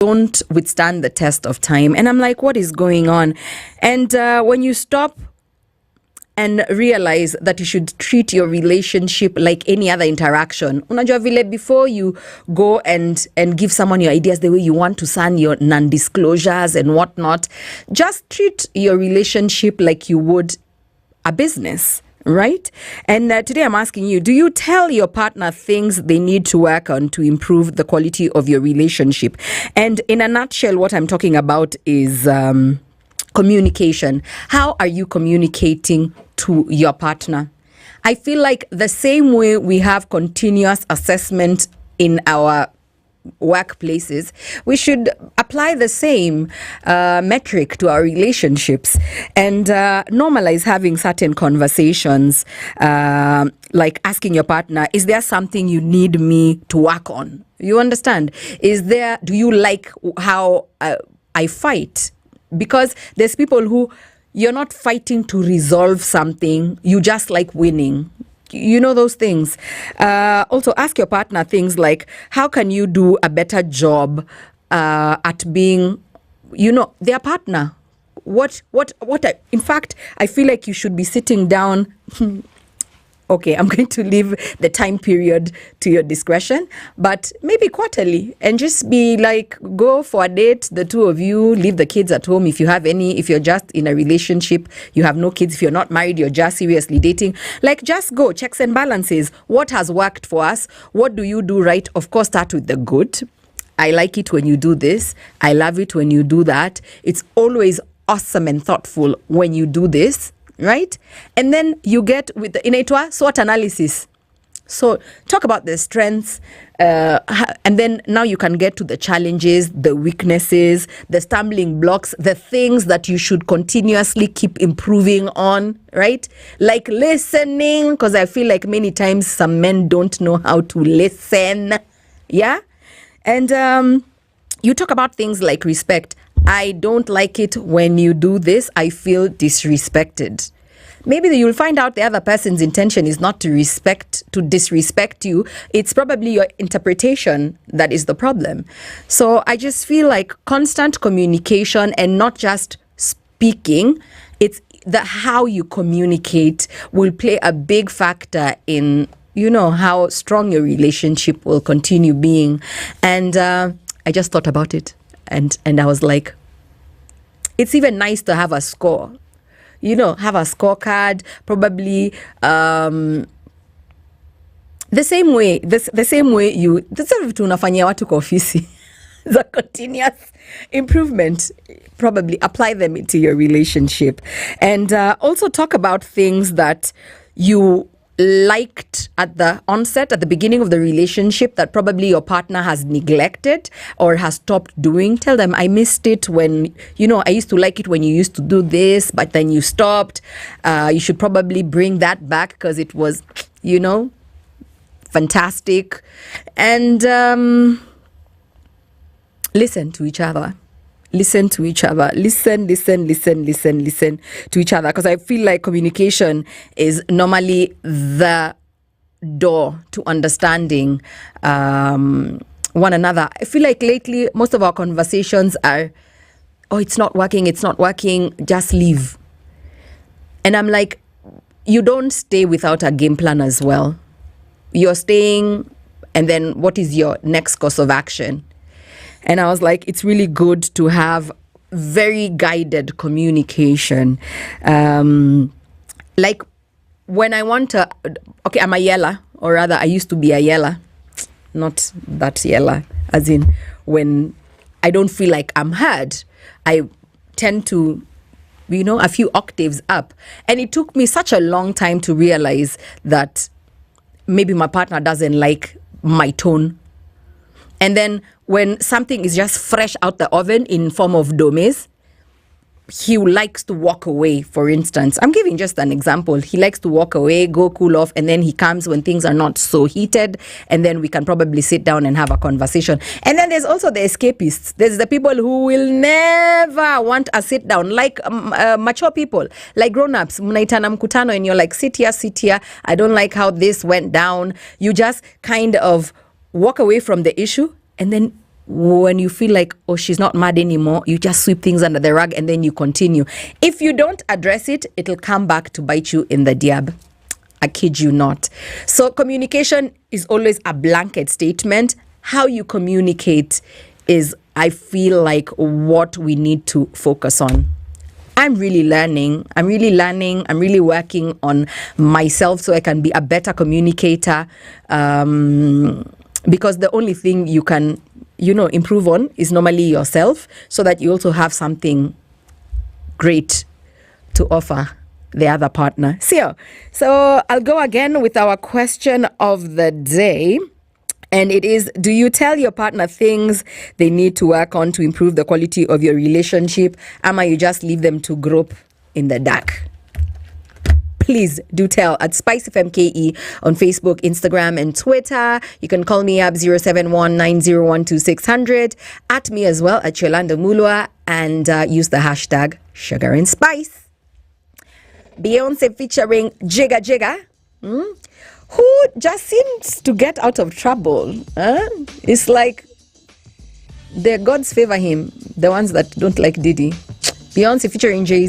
don't withstand the test of time. And I'm like, what is going on? And when you stop and realize that you should treat your relationship like any other interaction. Unajua vile, before you go and give someone your ideas the way you want to sign your non-disclosures and whatnot, just treat your relationship like you would a business, right? And today I'm asking you, do you tell your partner things they need to work on to improve the quality of your relationship? And in a nutshell, what I'm talking about is communication. How are you communicating to your partner? I feel like the same way we have continuous assessment in our workplaces, we should apply the same metric to our relationships and normalize having certain conversations, like asking your partner, is there something you need me to work on? You understand? Do you like how I fight? Because there's people who, you're not fighting to resolve something, you just like winning. You know those things. Also, ask your partner things like, how can you do a better job at being, their partner? In fact, I feel like you should be sitting down. Okay, I'm going to leave the time period to your discretion, but maybe quarterly, and just be like, go for a date, the two of you, leave the kids at home if you have any. If you're just in a relationship, you have no kids. If you're not married, you're just seriously dating. Like, just go, checks and balances. What has worked for us? What do you do right? Of course, start with the good. I like it when you do this. I love it when you do that. It's always awesome and thoughtful when you do this. Right? And then you get with the inaitwa SWOT analysis. So talk about the strengths, and then now you can get to the challenges, the weaknesses, the stumbling blocks, the things that you should continuously keep improving on, right? Like listening, because I feel like many times some men don't know how to listen. Yeah? And you talk about things like respect. I don't like it when you do this. I feel disrespected. Maybe you'll find out the other person's intention is not to disrespect you. It's probably your interpretation that is the problem. So I just feel like constant communication, and not just speaking, it's the how you communicate will play a big factor in, how strong your relationship will continue being. And I just thought about it. And I was like, it's even nice to have a score, have a scorecard, probably the same way you, tunafanyia watu kwa ofisi, the continuous improvement, probably apply them into your relationship. And also talk about things that you liked at the onset, at the beginning of the relationship, that probably your partner has neglected or has stopped doing. Tell them, I missed it when, I used to like it when you used to do this, but then you stopped. You should probably bring that back because it was, fantastic. And listen to each other. Listen to each other. Listen to each other. Because I feel like communication is normally the door to understanding one another. I feel like lately, most of our conversations are, it's not working, just leave. And I'm like, you don't stay without a game plan as well. You're staying, and then what is your next course of action? And I was like, it's really good to have very guided communication. Like when I want to, I'm a yeller, or rather I used to be a yeller. Not that yeller, as in when I don't feel like I'm heard, I tend to, a few octaves up. And it took me such a long time to realize that maybe my partner doesn't like my tone. And then when something is just fresh out the oven in form of domes, he likes to walk away, for instance. I'm giving just an example. He likes to walk away, go cool off, and then he comes when things are not so heated, and then we can probably sit down and have a conversation. And then there's also the escapists. There's the people who will never want a sit down, like mature people, like grown-ups. Mnaitana mkutano, and you're like, sit here. I don't like how this went down. You just kind of walk away from the issue, and then when you feel like, oh, she's not mad anymore, you just sweep things under the rug and then you continue. If you don't address it, it'll come back to bite you in the diab. I kid you not. So communication is always a blanket statement. How you communicate is, I feel like, what we need to focus on. I'm really learning. I'm really working on myself so I can be a better communicator. Because the only thing you can, improve on is normally yourself, so that you also have something great to offer the other partner. So I'll go again with our question of the day. And it is, do you tell your partner things they need to work on to improve the quality of your relationship? Or you just leave them to grope in the dark? Please do tell at SpiceFM KE on Facebook, Instagram, and Twitter. You can call me up 071-901-2600. At me as well at Yolanda Mulwa, and use the hashtag SugarandSpice. Beyonce featuring Jigga Jigga, who just seems to get out of trouble. It's like the gods favor him, the ones that don't like Diddy. Beyonce featuring Jay-Z.